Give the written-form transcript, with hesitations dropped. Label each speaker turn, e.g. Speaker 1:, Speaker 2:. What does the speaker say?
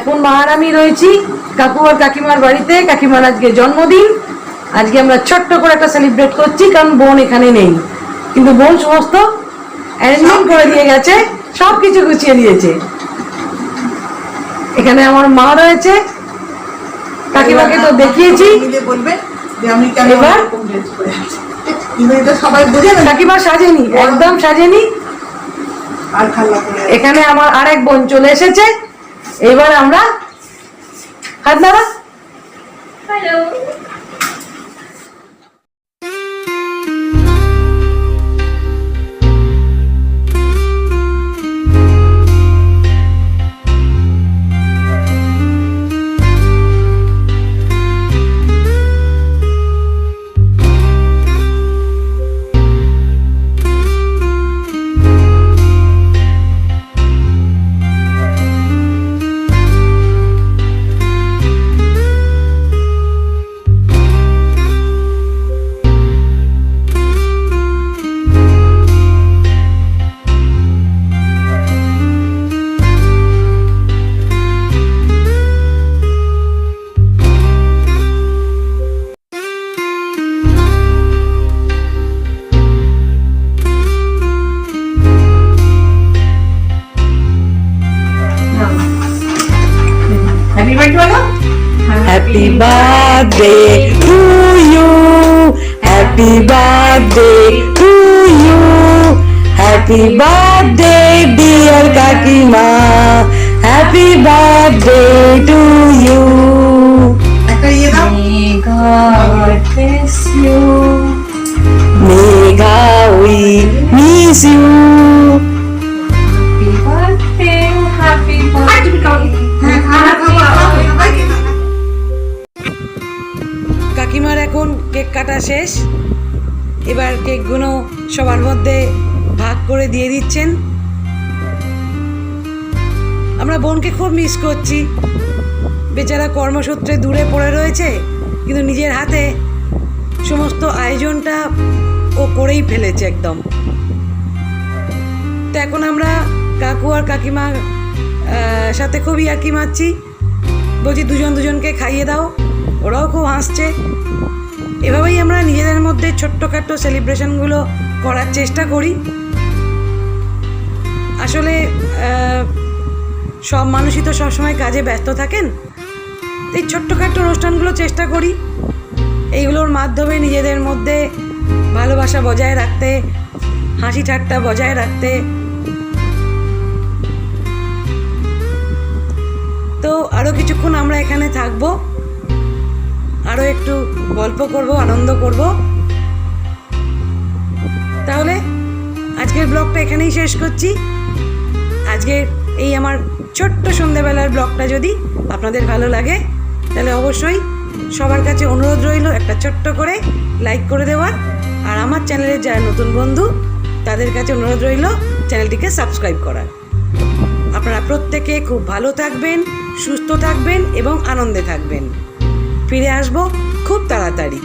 Speaker 1: এখন মহারামি রয়েছি কাকু আর কাকিমার বাড়িতে। কাকিমার আজকে জন্মদিন, আজকে আমরা ছোট্ট করে একটা সেলিব্রেট করছি, কারণ বোন এখানে নেই, কিন্তু বোন সমস্ত অ্যারেঞ্জমেন্ট করে দিয়ে গেছে, সব কিছু গুছিয়ে দিয়েছে। এখানে আমার মা রয়েছে, কাকিমাকে তো দেখিয়েছি। এবার কাকিমা সাজেনি, একদম সাজেনি। এখানে আমার আরেক বোন চলে এসেছে। এবার আমরা হাত নাড়া। Happy birthday to you. Happy birthday to you. Happy birthday dear Kakima. Happy birthday to you. May God bless you. May God we miss you. Happy birthday. Happy birthday. কাকিমার এখন কেক কাটা শেষ। এবার কেকগুলো সবার মধ্যে ভাগ করে দিয়ে দিচ্ছেন। আমরা বোনকে খুব মিস করছি, বেচারা কর্মসূত্রে দূরে পড়ে রয়েছে, কিন্তু নিজের হাতে সমস্ত আয়োজনটা ও করেই ফেলেছে একদম। তো এখন আমরা কাকু আর কাকিমার সাথে খুব ইয়ার্কি মারছি, বলছি দুজনকে খাইয়ে দাও, ওরাও খুব হাসছে। এভাবেই আমরা নিজেদের মধ্যে ছোট্টখাটো সেলিব্রেশনগুলো করার চেষ্টা করি। আসলে সব মানুষই তো সবসময় কাজে ব্যস্ত থাকেন, এই ছোট্টখাটো অনুষ্ঠানগুলো চেষ্টা করি এইগুলোর মাধ্যমে নিজেদের মধ্যে ভালোবাসা বজায় রাখতে, হাসি ঠাট্টা বজায় রাখতে। তো আরও কিছুক্ষণ আমরা এখানে থাকবো, আরও একটু গল্প করব, আনন্দ করব। তাহলে আজকের ব্লগটা এখানেই শেষ করছি। আজকের এই আমার ছোট্ট সন্ধ্যেবেলার ব্লগটা যদি আপনাদের ভালো লাগে, তাহলে অবশ্যই সবার কাছে অনুরোধ রইল একটা ছোট্ট করে লাইক করে দেওয়ার। আর আমার চ্যানেলের যারা নতুন বন্ধু তাদের কাছে অনুরোধ রইল চ্যানেলটিকে সাবস্ক্রাইব করার। আপনারা প্রত্যেকে খুব ভালো থাকবেন, সুস্থ থাকবেন এবং আনন্দে থাকবেন। ফিরে আসবো খুব তাড়াতাড়ি।